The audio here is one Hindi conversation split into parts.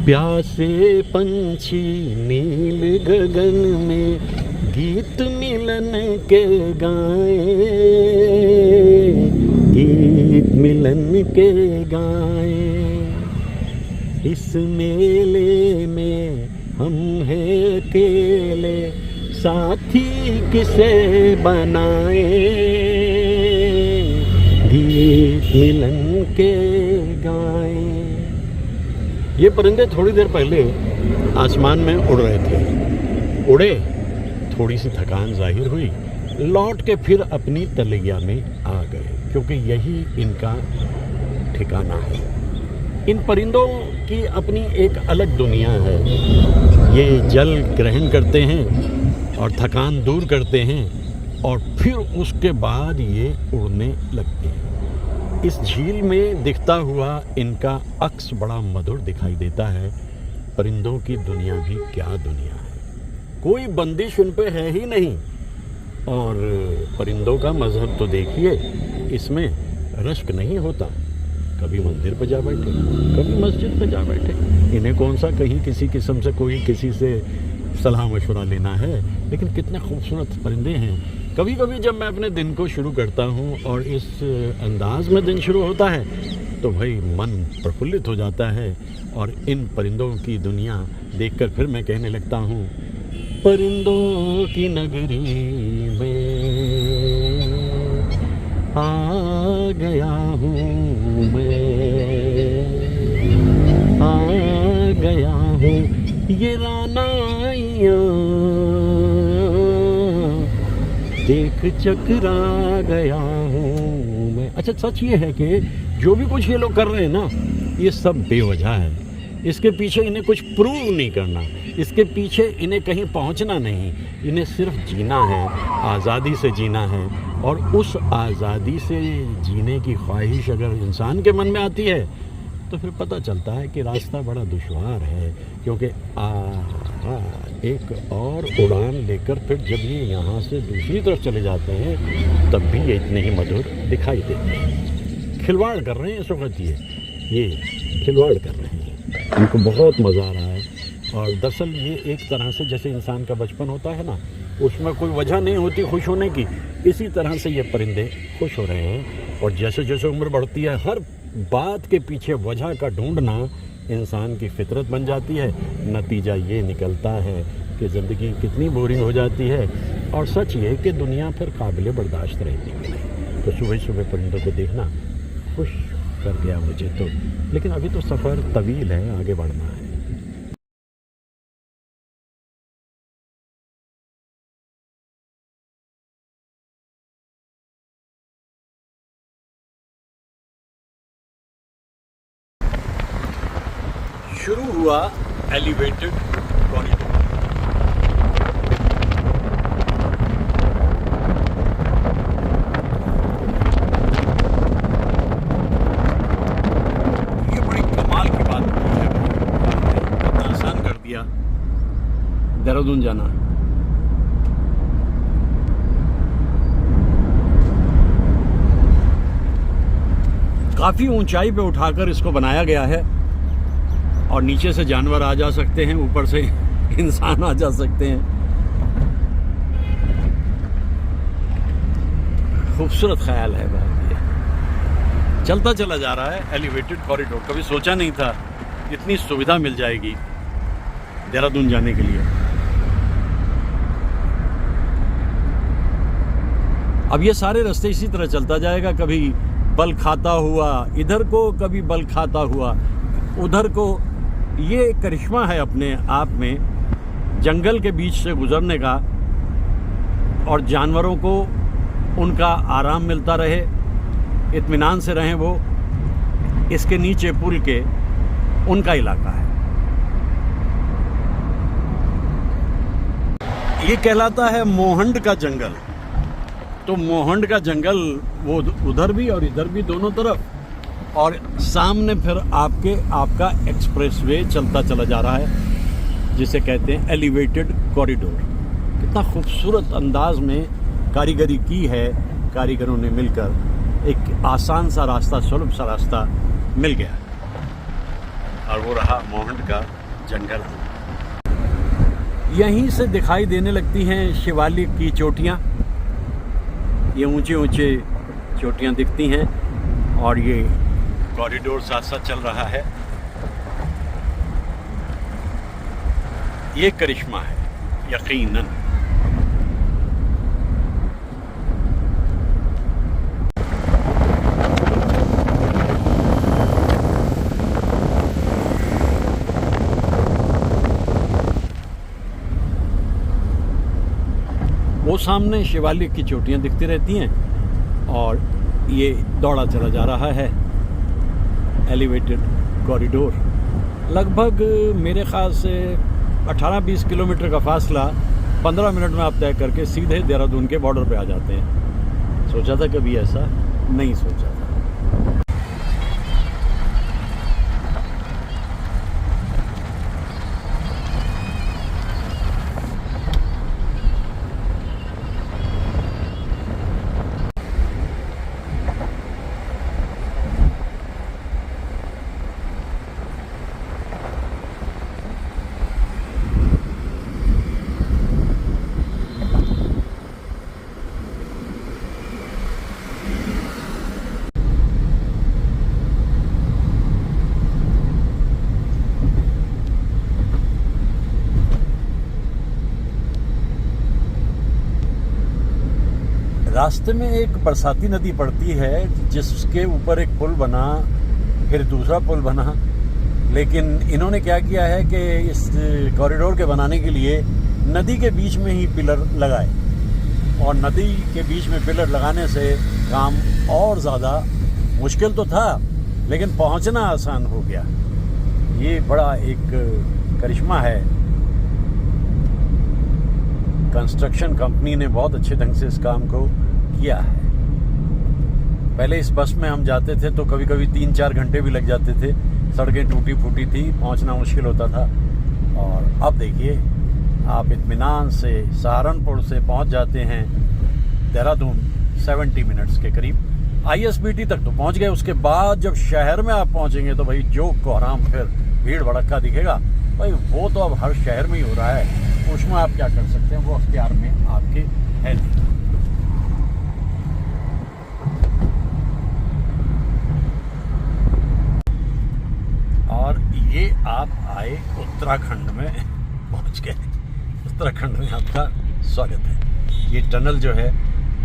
प्यासे पंछी नील गगन में गीत मिलन के गाएं, गीत मिलन के गाएं। इस मेले में हम हैं अकेले, साथी किसे बनाए, गीत मिलन के गाएं। ये परिंदे थोड़ी देर पहले आसमान में उड़ रहे थे। उड़े, थोड़ी सी थकान जाहिर हुई, लौट के फिर अपनी तलैया में आ गए, क्योंकि यही इनका ठिकाना है। इन परिंदों की अपनी एक अलग दुनिया है। ये जल ग्रहण करते हैं और थकान दूर करते हैं और फिर उसके बाद ये उड़ने लगते हैं। इस झील में दिखता हुआ इनका अक्स बड़ा मधुर दिखाई देता है। परिंदों की दुनिया भी क्या दुनिया है, कोई बंदिश उन पे है ही नहीं। और परिंदों का मजहब तो देखिए, इसमें रश्क नहीं होता। कभी मंदिर पर जा बैठे, कभी मस्जिद पर जा बैठे। इन्हें कौन सा कहीं किसी किस्म से कोई किसी से सलाह मशवरा लेना है। लेकिन कितने खूबसूरत परिंदे हैं। कभी कभी जब मैं अपने दिन को शुरू करता हूँ और इस अंदाज में दिन शुरू होता है तो भाई मन प्रफुल्लित हो जाता है। और इन परिंदों की दुनिया देखकर फिर मैं कहने लगता हूँ, परिंदों की नगरी में आ गया हूँ मैं, आ गया हूँ। ये रानाइयाँ देख चकरा गया हूँ मैं। अच्छा, सच ये है कि जो भी कुछ ये लोग कर रहे हैं ना, ये सब बेवजह है। इसके पीछे इन्हें कुछ प्रूव नहीं करना, इसके पीछे इन्हें कहीं पहुँचना नहीं। इन्हें सिर्फ जीना है, आज़ादी से जीना है। और उस आज़ादी से जीने की ख्वाहिश अगर इंसान के मन में आती है तो फिर पता चलता है कि रास्ता बड़ा दुश्वार है। क्योंकि एक और उड़ान लेकर फिर जब ये यहाँ से दूसरी तरफ चले जाते हैं तब भी ये इतने ही मधुर दिखाई देते हैं। खिलवाड़ कर रहे हैं इस वक्त, ये खिलवाड़ कर रहे हैं। इनको बहुत मज़ा आ रहा है। और दरअसल ये एक तरह से जैसे इंसान का बचपन होता है ना, उसमें कोई वजह नहीं होती खुश होने की, इसी तरह से ये परिंदे खुश हो रहे हैं। और जैसे जैसे उम्र बढ़ती है, हर बात के पीछे वजह का ढूंढना इंसान की फितरत बन जाती है। नतीजा ये निकलता है कि ज़िंदगी कितनी बोरिंग हो जाती है। और सच ये कि दुनिया फिर काबिल बर्दाश्त रहती है। तो सुबह सुबह परिंदों को देखना खुश कर गया मुझे तो। लेकिन अभी तो सफ़र तवील है, आगे बढ़ना है। शुरू हुआ एलिवेटेड कॉरिडोर। ये बड़ी कमाल की बात है, इतना आसान कर दिया देहरादून जाना। काफी ऊंचाई पे उठाकर इसको बनाया गया है और नीचे से जानवर आ जा सकते हैं, ऊपर से इंसान आ जा सकते हैं। खूबसूरत ख्याल है बहुत। ये चलता चला जा रहा है एलिवेटेड कॉरिडोर। कभी सोचा नहीं था इतनी सुविधा मिल जाएगी देहरादून जाने के लिए। अब ये सारे रास्ते इसी तरह चलता जाएगा, कभी बल खाता हुआ इधर को, कभी बल खाता हुआ उधर को। ये करिश्मा है अपने आप में, जंगल के बीच से गुजरने का। और जानवरों को उनका आराम मिलता रहे, इत्मीनान से रहें वो। इसके नीचे पुल के उनका इलाका है। ये कहलाता है मोहंड का जंगल। तो मोहंड का जंगल वो उधर भी और इधर भी, दोनों तरफ। और सामने फिर आपका एक्सप्रेसवे चलता चला जा रहा है, जिसे कहते हैं एलिवेटेड कॉरिडोर। कितना खूबसूरत अंदाज में कारीगरी की है कारीगरों ने मिलकर। एक आसान सा रास्ता, सुलभ सा रास्ता मिल गया। और वो रहा मोहंड का जंगल। यहीं से दिखाई देने लगती हैं शिवालिक की चोटियाँ। ये ऊंचे ऊंचे चोटियाँ दिखती हैं और ये कॉरिडोर साथ साथ चल रहा है। ये करिश्मा है यकीनन। वो सामने शिवालिक की चोटियाँ दिखती रहती हैं और ये दौड़ा चला जा रहा है एलिवेटेड कॉरिडोर। लगभग मेरे ख्याल से 18-20 किलोमीटर का फासला 15 मिनट में आप तय करके सीधे देहरादून के बॉर्डर पे आ जाते हैं। सोचा था कभी ऐसा? नहीं सोचा था। रास्ते में एक बरसाती नदी पड़ती है जिसके ऊपर एक पुल बना, फिर दूसरा पुल बना। लेकिन इन्होंने क्या किया है कि इस कॉरिडोर के बनाने के लिए नदी के बीच में ही पिलर लगाए, और नदी के बीच में पिलर लगाने से काम और ज़्यादा मुश्किल तो था लेकिन पहुंचना आसान हो गया। ये बड़ा एक करिश्मा है। कंस्ट्रक्शन कंपनी ने बहुत अच्छे ढंग से इस काम को किया है। पहले इस बस में हम जाते थे तो कभी कभी 3-4 घंटे भी लग जाते थे। सड़कें टूटी फूटी थी, पहुंचना मुश्किल होता था। और अब देखिए आप इत्मीनान से सहारनपुर से पहुंच जाते हैं देहरादून 70 मिनट्स के करीब। ISBT तक तो पहुंच गए। उसके बाद जब शहर में आप पहुंचेंगे तो भाई जो कोहराम, फिर भीड़ भड़क्का दिखेगा। भाई वो तो अब हर शहर में ही हो रहा है, उसमें आप क्या कर सकते हैं, वो अख्तियार में आपके है नहीं। और ये आप आए उत्तराखंड में पहुंच गए। उत्तराखंड में आपका स्वागत है। ये टनल जो है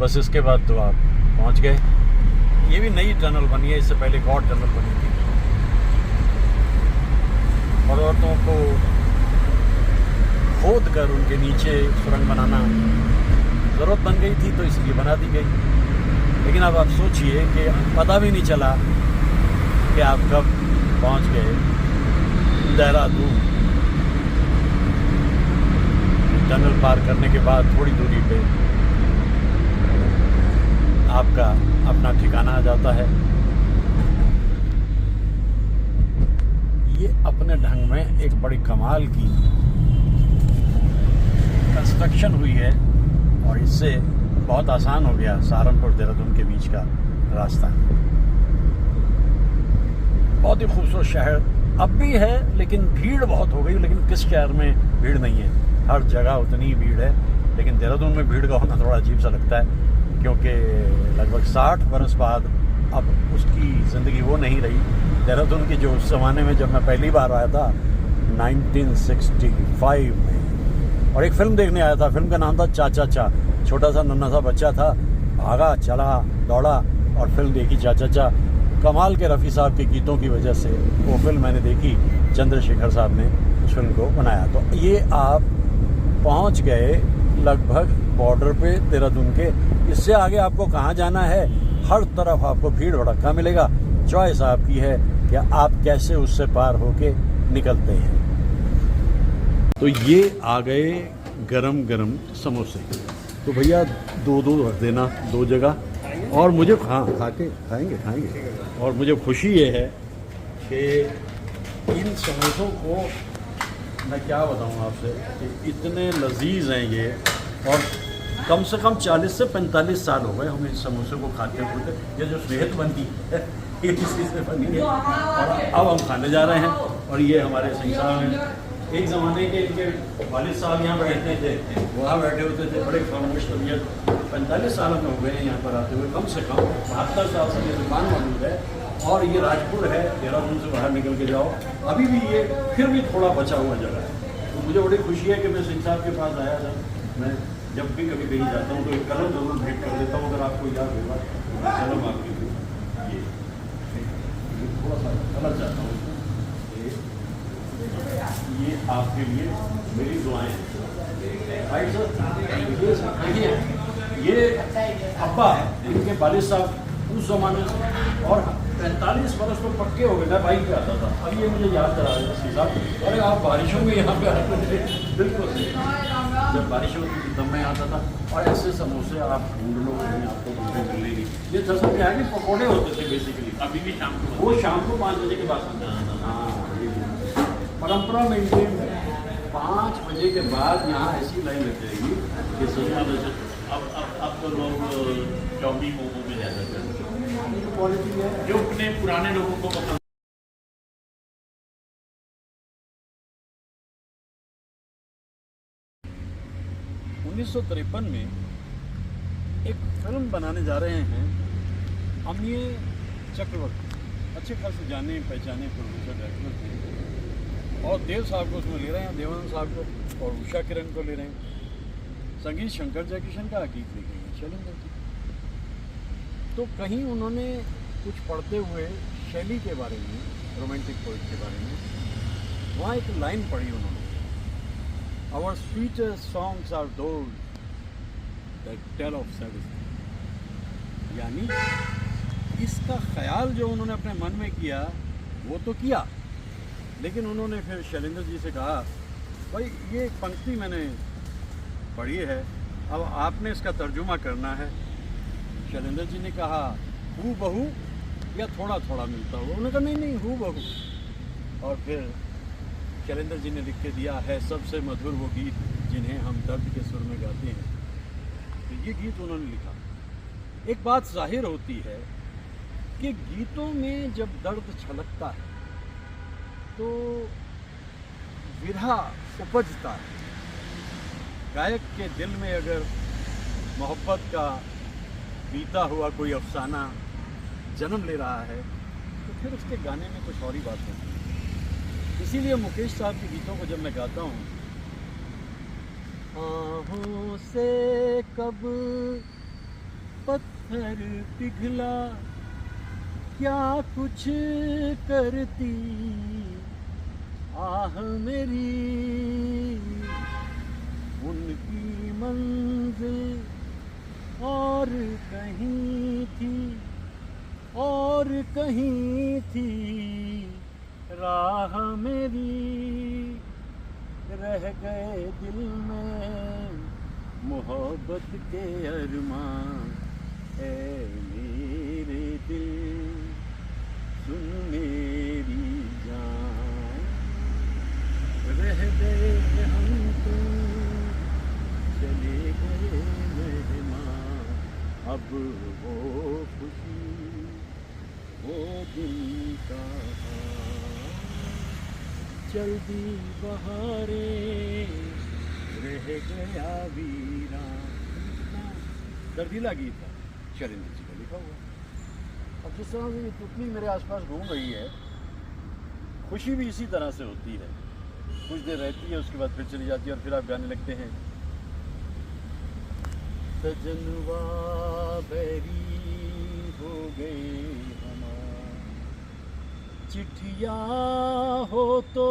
बस इसके बाद तो आप पहुंच गए। ये भी नई टनल बनी है, इससे पहले एक और टनल बनी थी। पर्वतों को खोद कर उनके नीचे सुरंग बनाना ज़रूरत बन गई थी तो इसलिए बना दी गई। लेकिन अब आप सोचिए कि पता भी नहीं चला कि आप कब पहुंच गए देहरादून। टनल पार करने के बाद थोड़ी दूरी पे आपका अपना ठिकाना आ जाता है। ये अपने ढंग में एक बड़ी कमाल की कंस्ट्रक्शन हुई है और इससे बहुत आसान हो गया सहारनपुर देहरादून के बीच का रास्ता। बहुत ही खूबसूरत शहर अब भी है, लेकिन भीड़ बहुत हो गई। लेकिन किस शहर में भीड़ नहीं है? हर जगह उतनी ही भीड़ है। लेकिन देहरादून में भीड़ का होना थोड़ा अजीब सा लगता है, क्योंकि लगभग 60 बरस बाद अब उसकी ज़िंदगी वो नहीं रही देहरादून की जो उस ज़माने में जब मैं पहली बार आया था 1965 में। और एक फ़िल्म देखने आया था, फिल्म का नाम था चाचा चा। छोटा सा नन्हा सा बच्चा था, भागा चला दौड़ा और फिल्म देखी चाचा चा। कमाल के रफ़ी साहब के गीतों की वजह से वो फिल्म मैंने देखी। चंद्रशेखर साहब ने उस फिल्म को बनाया। तो ये आप पहुंच गए लगभग बॉर्डर पे देहरादून के। इससे आगे आपको कहाँ जाना है? हर तरफ आपको भीड़ भड़क्का मिलेगा। चॉइस आपकी है कि आप कैसे उससे पार होके निकलते हैं। तो ये आ गए गरम गरम समोसे। तो भैया दो रख देना, 2 जगह। और मुझे खाएंगे। और मुझे खुशी ये है कि इन समोसों को मैं क्या बताऊँ आपसे कि इतने लजीज हैं ये। और कम से कम 40 से 45 साल हो गए हमें इस समोसे को खाते हुए। ये जो सेहत बनती है इसी से बनी है। और अब हम खाने जा रहे हैं और ये हमारे सिंह साहब हैं। एक ज़माने के इनके वालिद साहब यहाँ बैठते थे, वहाँ बैठे होते थे, बड़े खामोश तबीयत। 45 साल में हो गए हैं यहाँ पर आते हुए, कम से कम 72 साल से ये दुकान मौजूद है। और ये राजपुर है, देहरादून से बाहर निकल के जाओ, अभी भी ये फिर भी थोड़ा बचा हुआ जगह है। तो मुझे बड़ी खुशी है कि मैं सिंह साहब के पास आया था। मैं जब भी कभी कहीं जाता हूँ तो एक कलम ज़रूर भेंट कर देता हूँ, अगर आपको याद होगा कलम आपके लिए ये थोड़ा सा कलर चाहता हूँ, ये आपके लिए मेरी दुआएं भाई सर। ये अब्बा इनके वालिद साहब उस ज़माने से, और 45 बरस तो पक्के हो गए। मैं बाइक पे आता था, अब ये मुझे याद करा रहे थे साहब, अरे आप बारिशों में यहाँ पे आते थे। बिल्कुल सही, जब बारिश होती थी तब मैं आता था। और ऐसे समोसे आप ढूंढ लो, आपको ढूंढे मिलेगी। ये दरअसल क्या है कि पकौड़े होते थे बेसिकली, अभी भी शाम को, वो शाम को 5 बजे के बाद। हाँ, परंपरा मेंटेन है। 5 बजे के बाद यहाँ ऐसी लाइन लग जाएगी कि सही। अब तो लोग चौकी मोमो में ज़्यादा क्वालिटी है जो अपने पुराने लोगों को पसंद। 1953 में एक फिल्म बनाने जा रहे हैं अमीय चक्रवर्ती, अच्छे खासे जाने पहचाने प्रोड्यूसर डायरेक्टर थे, और देव साहब को उसमें ले रहे हैं, देवानंद साहब को, और उषा किरण को ले रहे हैं। संगीत शंकर जयकिशन का, गीत लिखे हैं शैलेंद्र जी। तो कहीं उन्होंने कुछ पढ़ते हुए शैली के बारे में, रोमांटिक पोइट के बारे में, वहाँ एक लाइन पढ़ी उन्होंने, our sweetest songs are those that tell of sad. यानी इसका ख्याल जो उन्होंने अपने मन में किया वो तो किया, लेकिन उन्होंने फिर शैलेंद्र जी से कहा, भाई ये एक पंक्ति मैंने पढ़ी है, अब आपने इसका तर्जुमा करना है। शैलेंद्र जी ने कहा हू बहू या थोड़ा थोड़ा मिलता हुआ। उन्होंने कहा नहीं हू बहू। और फिर शैलेंद्र जी ने लिख के दिया है, सबसे मधुर वो गीत जिन्हें हम दर्द के सुर में गाते हैं। तो ये गीत उन्होंने लिखा। एक बात जाहिर होती है कि गीतों में जब दर्द छलकता है तो विरह उपजता है। गायक के दिल में अगर मोहब्बत का बीता हुआ कोई अफसाना जन्म ले रहा है तो फिर उसके गाने में कुछ और ही बात होती है। इसीलिए मुकेश साहब के गीतों को जब मैं गाता हूँ, आहों से कब पत्थर पिघला, क्या कुछ करती आह मेरी, उनकी मंजिल और कहीं थी, और कहीं थी राह मेरी, रह गए दिल में मोहब्बत के अरमां, ऐ मेरे दिल सुन मेरी जान, रह गए हम तुम चले गए मेहमान, अब वो खुशी वो दिन का जल्दी बहारें, रह गया वीरान। दर्दीला गीत है, शैलेंद्र जी का लिखा हुआ। अब जिस तरह से ये तुतली मेरे आसपास घूम रही है, खुशी भी इसी तरह से होती है। कुछ देर रहती है, उसके बाद फिर चली जाती है, और फिर आप गाने लगते हैं, सजनवा बैरी हो गए हमार, चिट्ठिया हो तो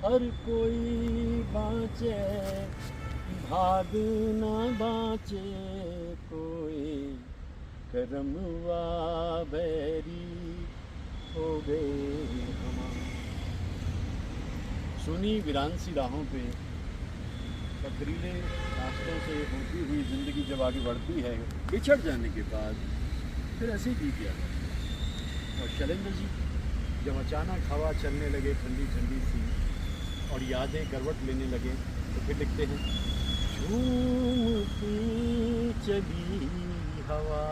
हर कोई बाँचे, भाग न बाँचे कोई, करमवा बैरी हो गए हमार। सुनी वीरान सी राहों पे, पथरीले रास्तों से होती हुई ज़िंदगी जब आगे बढ़ती है, बिछड़ जाने के बाद फिर ऐसे ही बीत जाता है। और शैलेंद्र जी जब अचानक हवा चलने लगे ठंडी ठंडी सी, और यादें करवट लेने लगे, तो फिर लिखते हैं, झूमती चली हवा,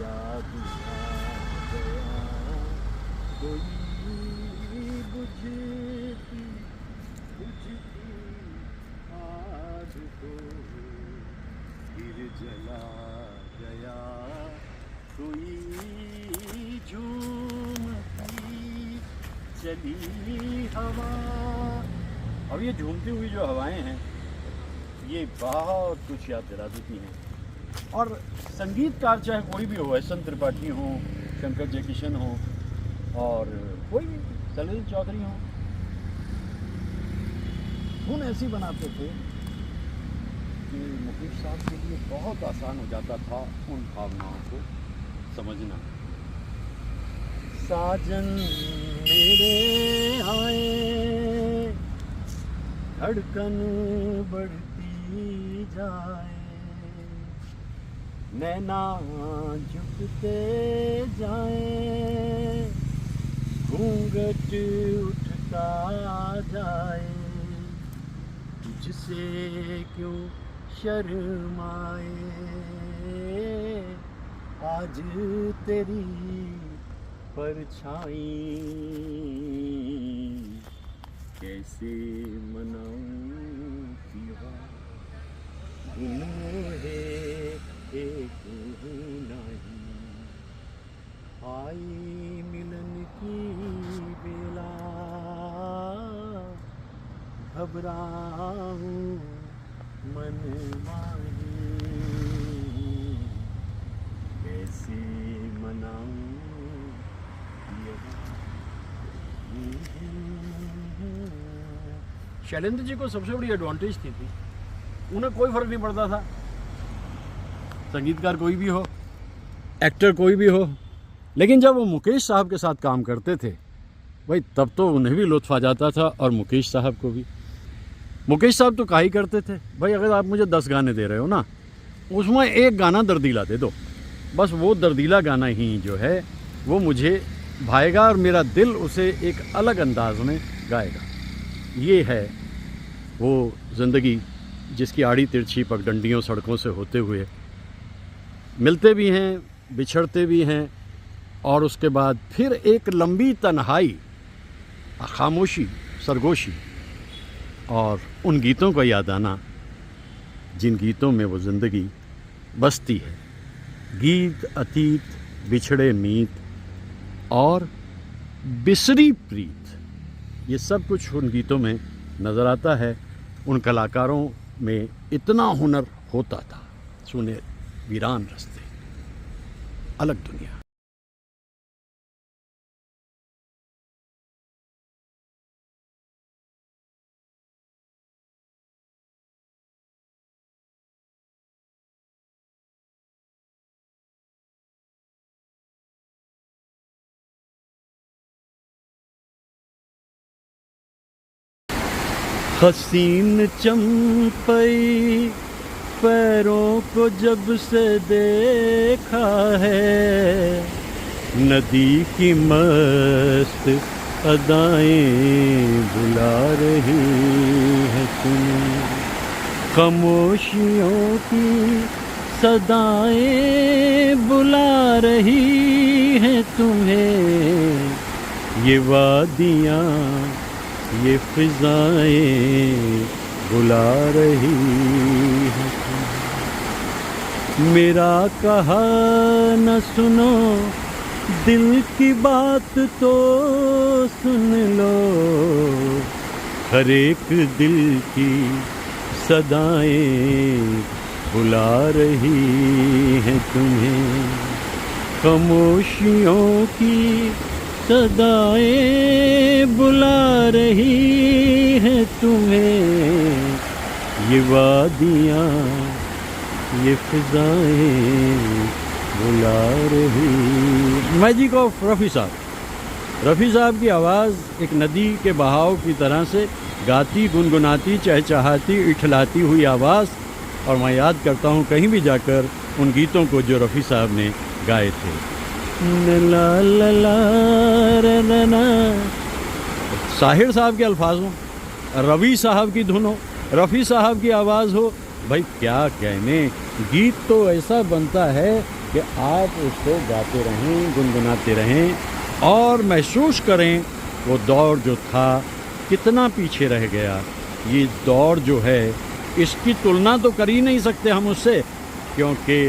याद आ गया कोई बुझती बुझती आग को फिर जला गया कोई झूमती चली हवा। अब ये झूमती हुई जो हवाएं हैं ये बहुत कुछ याद दिला देती हैं। और संगीतकार चाहे कोई भी हो, एस एन त्रिपाठी हो, शंकर जयकिशन हो और कोई भी सलिल चौधरी हो, धुन ऐसी बनाते थे कि मुकेश साहब के लिए बहुत आसान हो जाता था उन भावनाओं को समझना। साजन मेरे आए धड़कन बढ़ती जाए, नैना झुकते जाए, घूंघट उठता जाए, तुझसे क्यों शर्माए, आज तेरी परछाई कैसे मनाऊं पिया, बिन मोहे एक नहीं, आई मिलन की बेला, घबराऊं मन माही, कैसे मनाऊं शैलेंद्र जी को सबसे बड़ी एडवांटेज थी उन्हें कोई फर्क नहीं पड़ता था, संगीतकार कोई भी हो, एक्टर कोई भी हो, लेकिन जब वो मुकेश साहब के साथ काम करते थे भाई तब तो उन्हें भी लुत्फ आ जाता था और मुकेश साहब को भी। मुकेश साहब तो काहे करते थे भाई, अगर आप मुझे 10 गाने दे रहे हो ना उसमें एक गाना दर्दीला दे दो, बस वो दर्दीला गाना ही जो है वो मुझे भाएगा और मेरा दिल उसे एक अलग अंदाज में गाएगा। ये है वो ज़िंदगी जिसकी आड़ी तिरछी पगडंडियों सड़कों से होते हुए मिलते भी हैं, बिछड़ते भी हैं और उसके बाद फिर एक लंबी तन्हाई, खामोशी, सरगोशी और उन गीतों का याद आना जिन गीतों में वो ज़िंदगी बसती है। गीत अतीत, बिछड़े मीत और बिसरी प्रीत, ये सब कुछ उन गीतों में नज़र आता है। उन कलाकारों में इतना हुनर होता था, सुने वीरान रास्ते, अलग दुनिया। हसीन चंपई पैरों को जब से देखा है, नदी की मस्त अदाएं बुला रही है तुम्हें, खामोशियों की सदाएं बुला रही हैं तुम्हें, ये वादियाँ ये फिजाएं बुला रही हैं। मेरा कहा न सुनो दिल की बात तो सुन लो, हर एक दिल की सदाएं बुला रही हैं तुम्हें, खामोशियों की सदाएं बुला रही हैं तुम्हें, ये वादियाँ ये फिजाएं बुला रही। मैजिक ऑफ रफ़ी साहब, रफ़ी साहब की आवाज़ एक नदी के बहाव की तरह से गाती, गुनगुनाती, चहचहाती, इठलाती हुई आवाज़। और मैं याद करता हूँ कहीं भी जाकर उन गीतों को जो रफ़ी साहब ने गाए थे। ला ला ला ला ला, साहिर साहब के अल्फाजों, रवि साहब की धुन हो, रफ़ी साहब की आवाज़ हो, भाई क्या कहने, गीत तो ऐसा बनता है कि आप उसको गाते रहें, गुनगुनाते रहें और महसूस करें वो दौर जो था कितना पीछे रह गया। ये दौर जो है इसकी तुलना तो कर ही नहीं सकते हम उससे, क्योंकि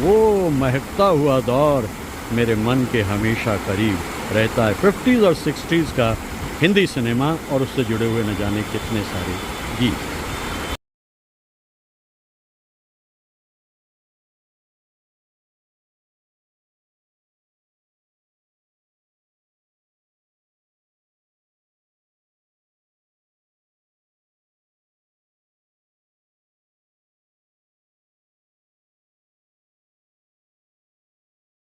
वो महकता हुआ दौर मेरे मन के हमेशा करीब रहता है। 50s और 60s का हिंदी सिनेमा और उससे जुड़े हुए न जाने कितने सारे गीत।